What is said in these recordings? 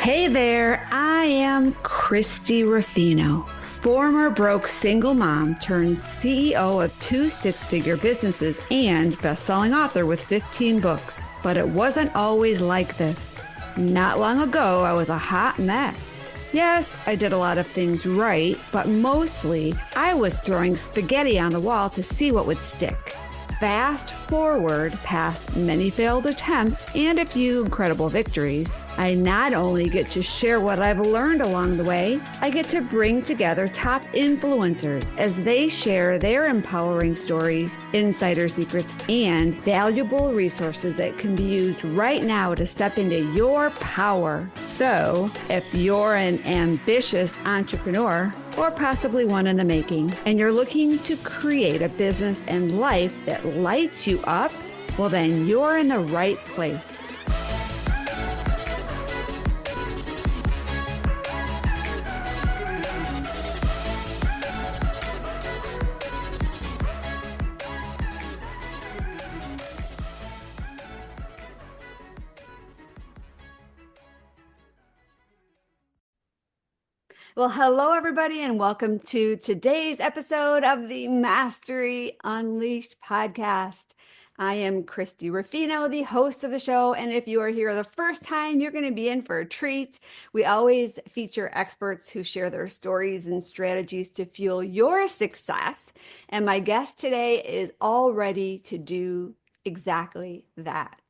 Hey there, I am Christie Ruffino, former broke single mom turned CEO of two six-figure businesses and best-selling author with 15 books. But it wasn't always like this. Not long ago, I was a hot mess. Yes, I did a lot of things right, but mostly I was throwing spaghetti on the wall to see what would stick. Fast forward past many failed attempts and a few incredible victories, I not only get to share what I've learned along the way, I get to bring together top influencers as they share their empowering stories, insider secrets, and valuable resources that can be used right now to step into your power. So, if you're an ambitious entrepreneur, or possibly one in the making, and you're looking to create a business and life that lights you up, well, then you're in the right place. Well, hello, everybody, and welcome to today's episode of the Mastery Unleashed podcast. I am Christie Ruffino, the host of the show, and if you are here the first time, you're going to be in for a treat. We always feature experts who share their stories and strategies to fuel your success, and my guest today is all ready to do exactly that.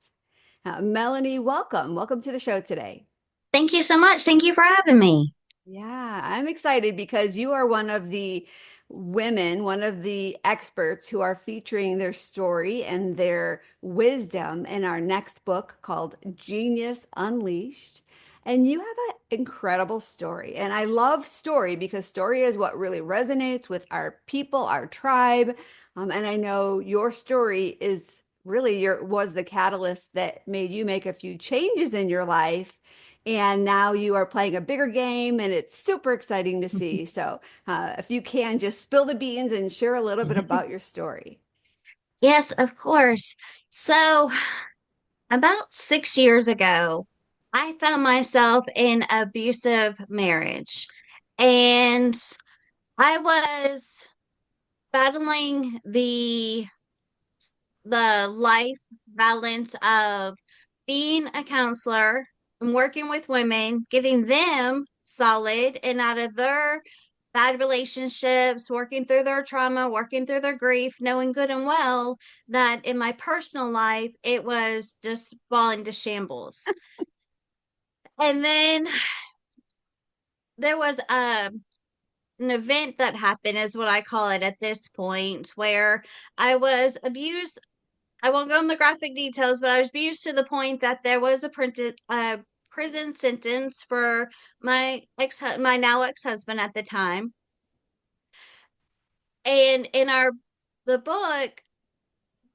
Melanie, welcome. Welcome to the show today. Thank you so much. Thank you for having me. Yeah, I'm excited because you are one of the women, one of the experts who are featuring their story and their wisdom in our next book called Genius Unleashed. And you have an incredible story. And I love story because story is what really resonates with our people, our tribe. And I know your story is really was the catalyst that made you make a few changes in your life, and now you are playing a bigger game, and it's super exciting to see. So, if you can just spill the beans and share a little bit about your story. Yes, of course. So, about 6 years ago, I found myself in abusive marriage, and I was battling the life balance of being a counselor and working with women, getting them solid and out of their bad relationships, working through their trauma, working through their grief, knowing good and well that in my personal life, it was just falling to shambles. And then there was an event that happened, is what I call it at this point, where I was abused. I won't go in the graphic details, but I was abused to the point that there was a prison sentence for my now ex-husband at the time. And in the book,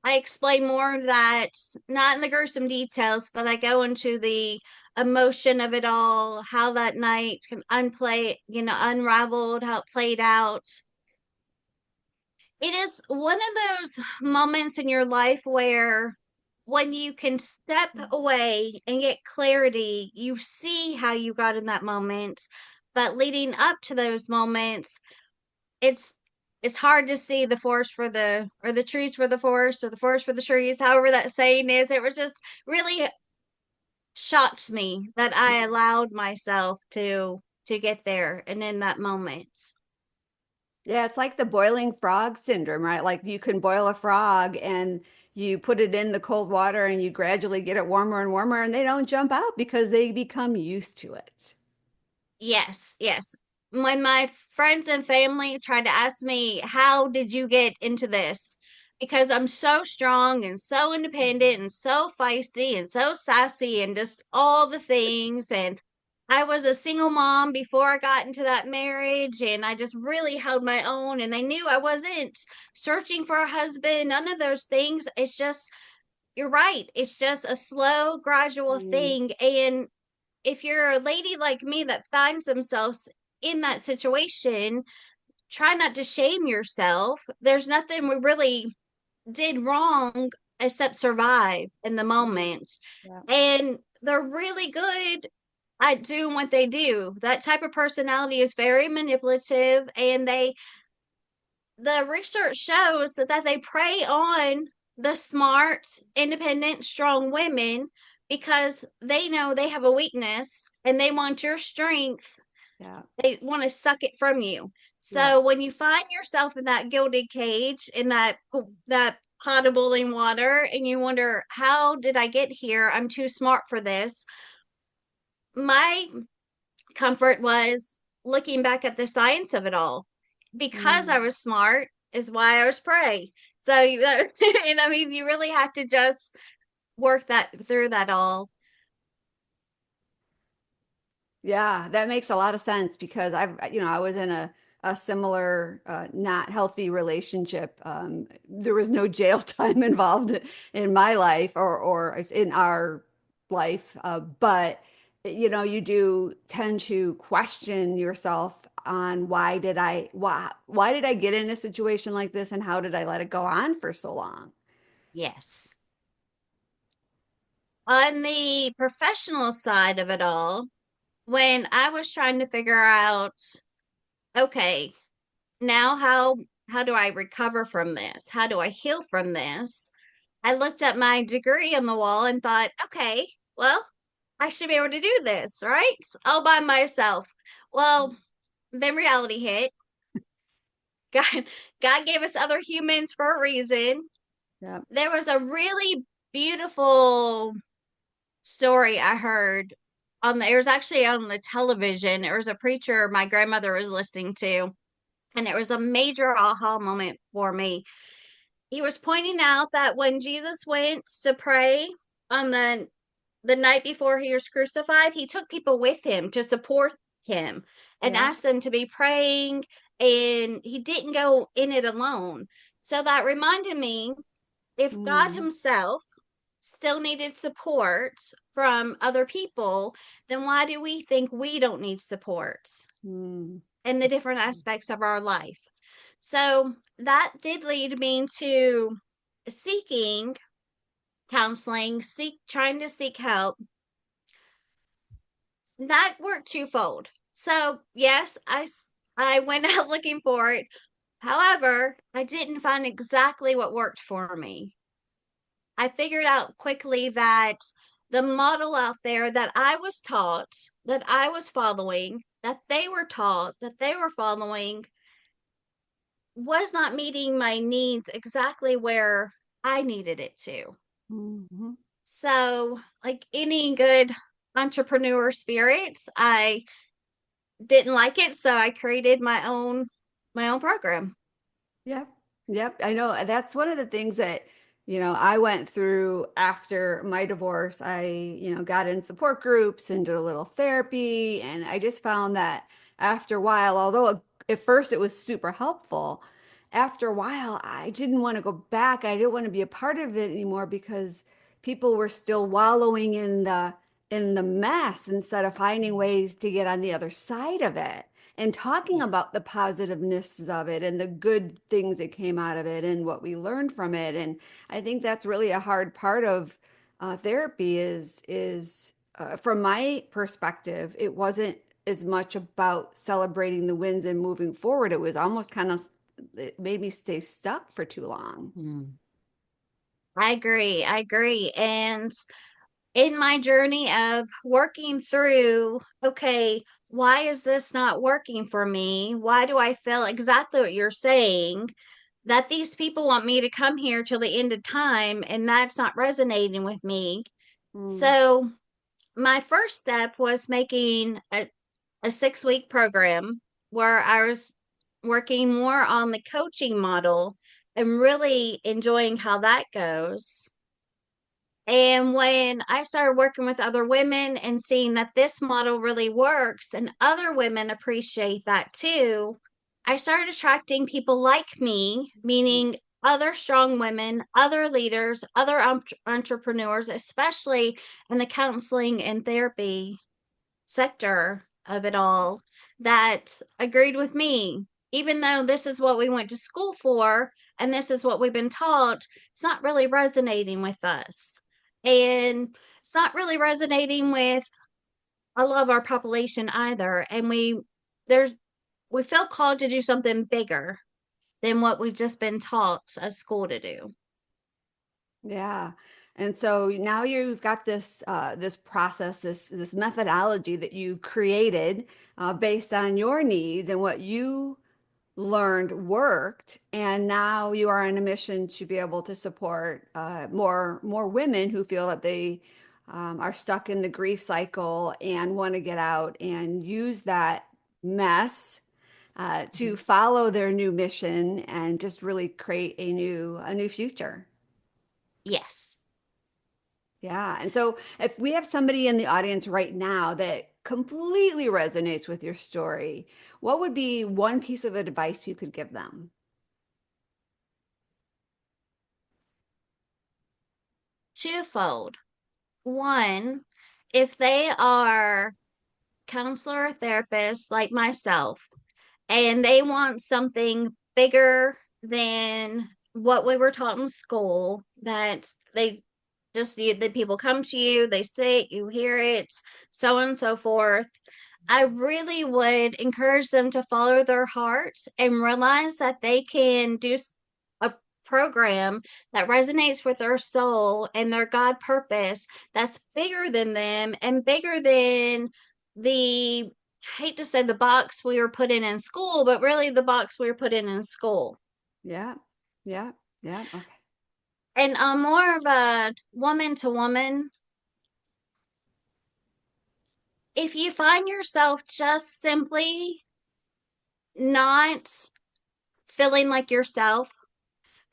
I explain more of that, not in the gruesome details, but I go into the emotion of it all, how that night can unraveled, how it played out. It is one of those moments in your life where when you can step away and get clarity, you see how you got in that moment. But leading up to those moments, it's it's hard to see the forest for the trees for the forest, or the forest for the trees, however that saying is. It was just really shocked me that I allowed myself to get there and in that moment. Yeah, it's like the boiling frog syndrome, right? Like you can boil a frog and you put it in the cold water and you gradually get it warmer and warmer, and they don't jump out because they become used to it. Yes, yes. When my friends and family tried to ask me, how did you get into this? Because I'm so strong and so independent and so feisty and so sassy and just all the things. And I was a single mom before I got into that marriage, and I just really held my own. And they knew I wasn't searching for a husband, none of those things. It's just, you're right. It's just a slow, gradual Mm. thing. And if you're a lady like me that finds themselves in that situation, try not to shame yourself. There's nothing we really did wrong except survive in the Mm. moment. Yeah. And they're really good at doing what they do. That type of personality is very manipulative, and the research shows that they prey on the smart, independent, strong women because they know they have a weakness and they want your strength. Yeah. They want to suck it from you. Yeah. So when you find yourself in that gilded cage, in that pot of boiling water, and you wonder, how did I get here? I'm too smart for this. My comfort was looking back at the science of it all. Because I Mm. was smart is why I was prey. So you and I mean you really have to just work that through that all. Yeah, that makes a lot of sense because I was in a similar not healthy relationship. There was no jail time involved in my life or in our life, but you do tend to question yourself on why did I get in a situation like this and how did I let it go on for so long? Yes. On the professional side of it all, when I was trying to figure out, okay, now how do I recover from this? How do I heal from this? I looked at my degree on the wall and thought, okay, well, I should be able to do this, right? All by myself. Well, then reality hit. God, God gave us other humans for a reason. Yeah. There was a really beautiful story I heard it was actually on the television. There was a preacher my grandmother was listening to, and it was a major aha moment for me. He was pointing out that when Jesus went to pray on the night before he was crucified, he took people with him to support him and Yeah. asked them to be praying, and he didn't go in it alone. So that reminded me, if God Mm. himself still needed support from other people, then why do we think we don't need support Mm. in the different aspects of our life? So that did lead me to seeking counseling, trying to seek help. That worked twofold. So, yes, I went out looking for it. However, I didn't find exactly what worked for me. I figured out quickly that the model out there that I was taught, that I was following, that they were taught, that they were following, was not meeting my needs exactly where I needed it to. Mhm. So, like any good entrepreneur spirit, I didn't like it, so I created my own program. Yep. Yep. I know that's one of the things that, I went through after my divorce. I got in support groups and did a little therapy. And I just found that after a while, although at first it was super helpful, after a while, I didn't want to go back. I didn't want to be a part of it anymore because people were still wallowing in the mess instead of finding ways to get on the other side of it and talking Yeah. about the positiveness of it and the good things that came out of it and what we learned from it. And I think that's really a hard part of therapy is from my perspective, it wasn't as much about celebrating the wins and moving forward. It was almost kind of, it made me stay stuck for too long. Mm. I agree. I agree. And in my journey of working through, okay, why is this not working for me? Why do I feel exactly what you're saying? That these people want me to come here till the end of time, and that's not resonating with me. Mm, So, my first step was making a 6 week program where I was working more on the coaching model and really enjoying how that goes. And when I started working with other women and seeing that this model really works and other women appreciate that too, I started attracting people like me, meaning other strong women, other leaders, other entrepreneurs, especially in the counseling and therapy sector of it all, that agreed with me. Even though this is what we went to school for and this is what we've been taught, it's not really resonating with us. And it's not really resonating with a lot of our population either. And there's we feel called to do something bigger than what we've just been taught at school to do. Yeah. And so now you've got this this process, this methodology that you created based on your needs and what you learned worked, and now you are on a mission to be able to support more women who feel that they are stuck in the grief cycle and want to get out and use that mess to Mhm. follow their new mission and just really create a new future. Yes. Yeah. And so if we have somebody in the audience right now that completely resonates with your story, what would be one piece of advice you could give them? Twofold. One, if they are counselor or therapist like myself, and they want something bigger than what we were taught in school, that they just the people come to you, they say it, you hear it, so on and so forth. I really would encourage them to follow their hearts and realize that they can do a program that resonates with their soul and their God purpose that's bigger than them and bigger than the hate to say the box we were put in school, but really the box we were put in school. Yeah. Yeah. Yeah. Okay. And more of a woman to woman, if you find yourself just simply not feeling like yourself,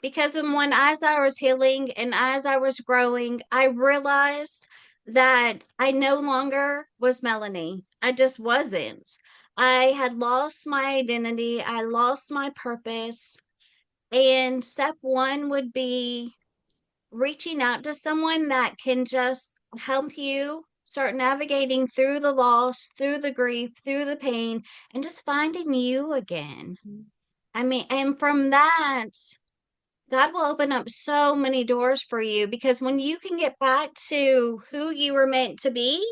because when as I was healing and as I was growing, I realized that I no longer was Melanie. I just wasn't. I had lost my identity, I lost my purpose. And step one would be reaching out to someone that can just help you start navigating through the loss, through the grief, through the pain, and just finding you again. I mean, and from that, God will open up so many doors for you, because when you can get back to who you were meant to be,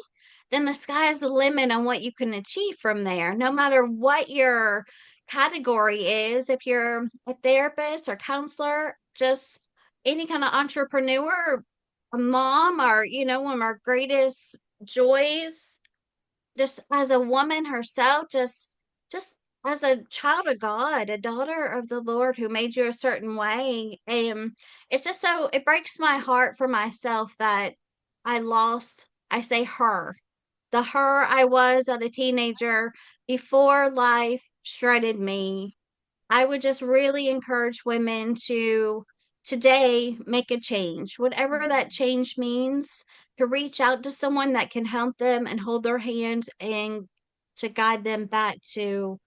then the sky is the limit on what you can achieve from there, no matter what your category is. If you're a therapist or counselor, just any kind of entrepreneur, a mom, or, one of our greatest joys, just as a woman herself, just as a child of God, a daughter of the Lord who made you a certain way. It's just so it breaks my heart for myself that I lost, I say her, the her I was as a teenager before life shredded me. I would just really encourage women to today make a change, whatever that change means, to reach out to someone that can help them and hold their hands and to guide them back to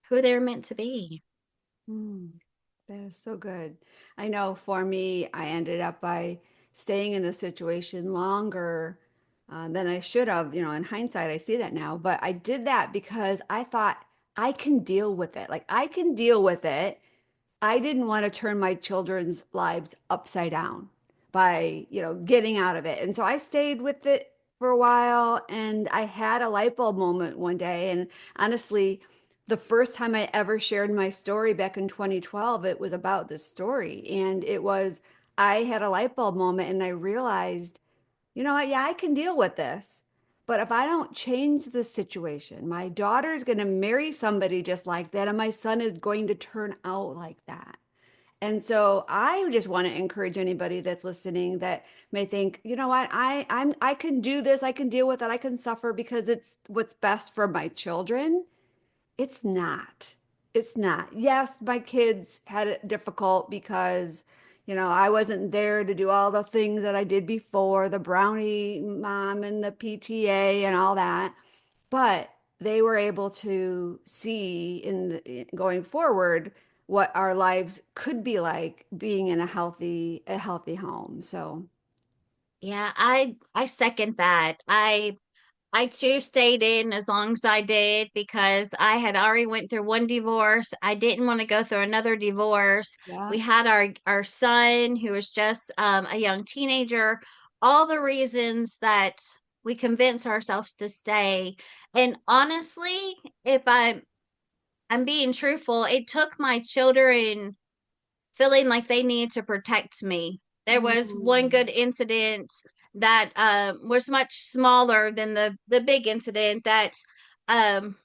who they're meant to be. Mm, that is so good. I know for me, I ended up by staying in the situation longer than I should have. You know, in hindsight, I see that now, but I did that because I thought I can deal with it. Like I can deal with it. I didn't want to turn my children's lives upside down by, getting out of it. And so I stayed with it for a while and I had a light bulb moment one day. And honestly, the first time I ever shared my story back in 2012, it was about this story. And it was, I had a light bulb moment and I realized, you know what? Yeah, I can deal with this. But if I don't change the situation, my daughter is going to marry somebody just like that, and my son is going to turn out like that. And so I just want to encourage anybody that's listening that may think, you know what, I can do this, I can deal with it, I can suffer because it's what's best for my children. It's not. It's not. Yes, my kids had it difficult because, I wasn't there to do all the things that I did before, the brownie mom and the PTA and all that. But they were able to see going forward what our lives could be like being in a healthy home. So, Yeah, I second that. I too stayed in as long as I did because I had already went through one divorce. I didn't want to go through another divorce. yeah. We had our son who was just a young teenager. All the reasons that we convince ourselves to stay. And honestly, if I'm being truthful, it took my children feeling like they needed to protect me. There was one good Mm, incident that was much smaller than the big incident that um,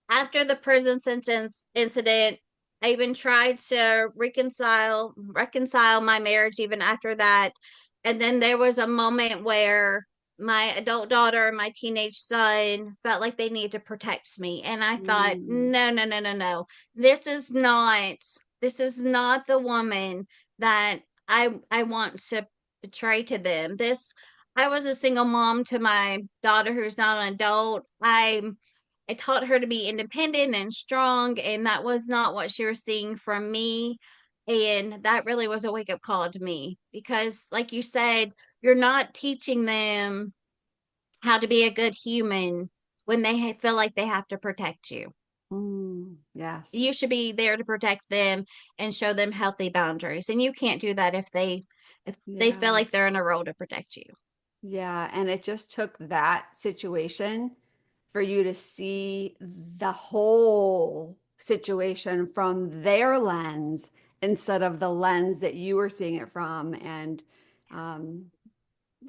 after the prison sentence incident, I even tried to reconcile my marriage even after that. And then there was a moment where my adult daughter and my teenage son felt like they needed to protect me. And I thought, mm, no, no, no, no, no. This is not the woman that I want to betray to them. This I was a single mom to my daughter who's not an adult. I taught her to be independent and strong, and that was not what she was seeing from me. And that really was a wake up call to me because, like you said, you're not teaching them how to be a good human when they feel like they have to protect you. yes. You should be there to protect them and show them healthy boundaries. And you can't do that if they feel Yeah. like they're in a role to protect you. Yeah. And it just took that situation for you to see the whole situation from their lens instead of the lens that you were seeing it from. And um,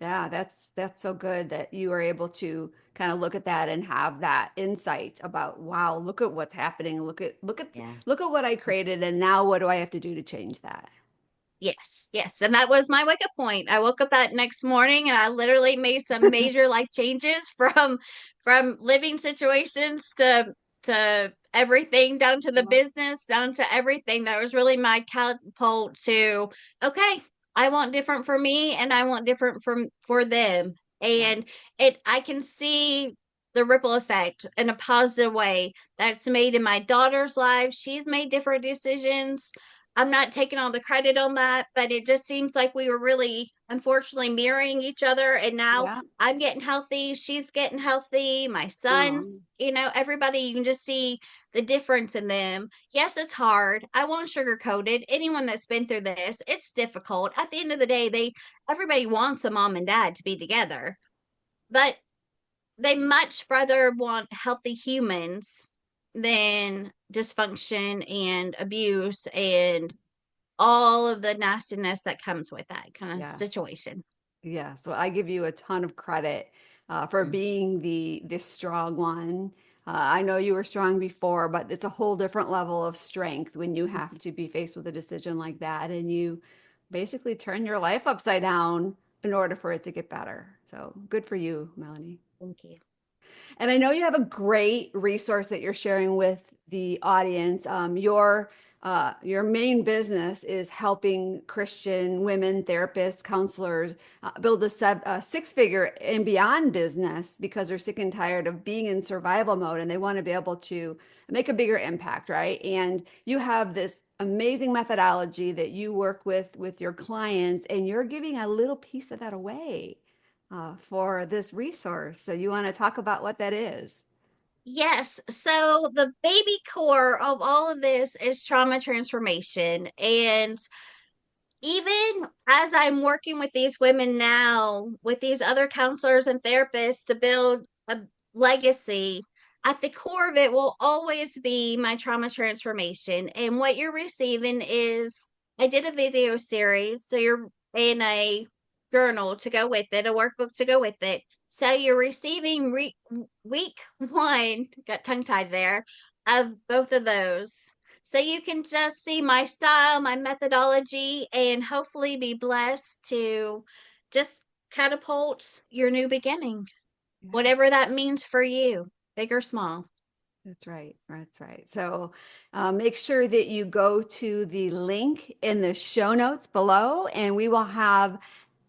yeah, that's so good that you were able to kind of look at that and have that insight about, wow, look at what's happening. Yeah. Look at what I created, and now what do I have to do to change that? Yes, yes. And that was my wake up point. I woke up that next morning and I literally made some major life changes from living situations to everything down to the Well, business, down to everything. That was really my catapult to okay, I want different for me and I want different for them. yeah, And it I can see the ripple effect in a positive way that's made in my daughter's life. She's made different decisions. I'm not taking all the credit on that, but it just seems like we were really, unfortunately, mirroring each other. And now yeah. I'm getting healthy. She's getting healthy. My son's, Oh, everybody, you can just see the difference in them. Yes, it's hard. I won't sugarcoat it. Anyone that's been through this, it's difficult. At the end of the day, everybody wants a mom and dad to be together, but they much rather want healthy humans than dysfunction and abuse and all of the nastiness that comes with that kind of yes. situation. Yes, well, I give you a ton of credit for being the strong one. I know you were strong before, but it's a whole different level of strength when you have to be faced with a decision like that, and you basically turn your life upside down in order for it to get better. So good for you, Melanie. Thank you. And I know you have a great resource that you're sharing with the audience. Your main business is helping Christian women, therapists, counselors build a six-figure and beyond business because they're sick and tired of being in survival mode and they want to be able to make a bigger impact, right? And you have this amazing methodology that you work with your clients, and you're giving a little piece of that away for this resource. So you want to talk about what that is? Yes. So the baby core of all of this is trauma transformation. And even as I'm working with these women now, with these other counselors and therapists to build a legacy, at the core of it will always be my trauma transformation. And what you're receiving is I did a video series. So you're in a journal to go with it, a workbook to go with it. So you're receiving week one, got tongue tied there, of both of those so you can just see my style, my methodology, and hopefully be blessed to just catapult your new beginning, Yes, whatever that means for you, big or small. that's right. That's right. So make sure that you go to the link in the show notes below, and we will have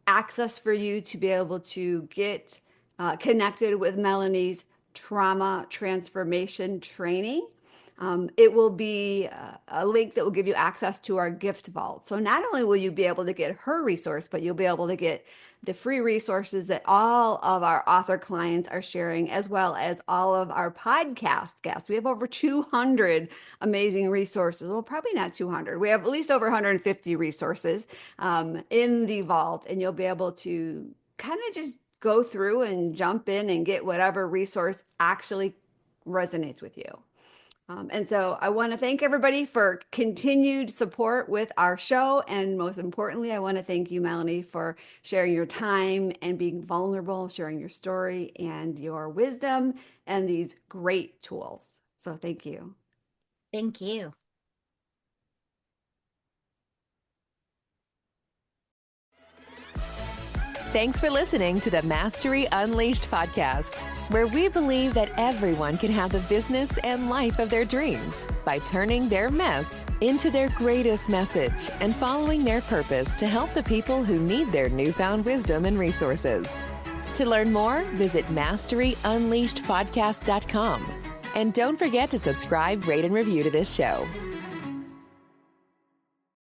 access for you to be able to get connected with Melanie's trauma transformation training. It will be a link that will give you access to our gift vault. So not only will you be able to get her resource, but you'll be able to get the free resources that all of our author clients are sharing, as well as all of our podcast guests. We have over 200 amazing resources. Well, probably not 200. We have at least over 150 resources in the vault, and you'll be able to kind of just go through and jump in and get whatever resource actually resonates with you. And so I want to thank everybody for continued support with our show. And most importantly, I want to thank you, Melanie, for sharing your time and being vulnerable, sharing your story and your wisdom and these great tools. So thank you. Thank you. Thanks for listening to the Mastery Unleashed podcast, where we believe that everyone can have the business and life of their dreams by turning their mess into their greatest message and following their purpose to help the people who need their newfound wisdom and resources. To learn more, visit masteryunleashedpodcast.com. And don't forget to subscribe, rate, and review to this show.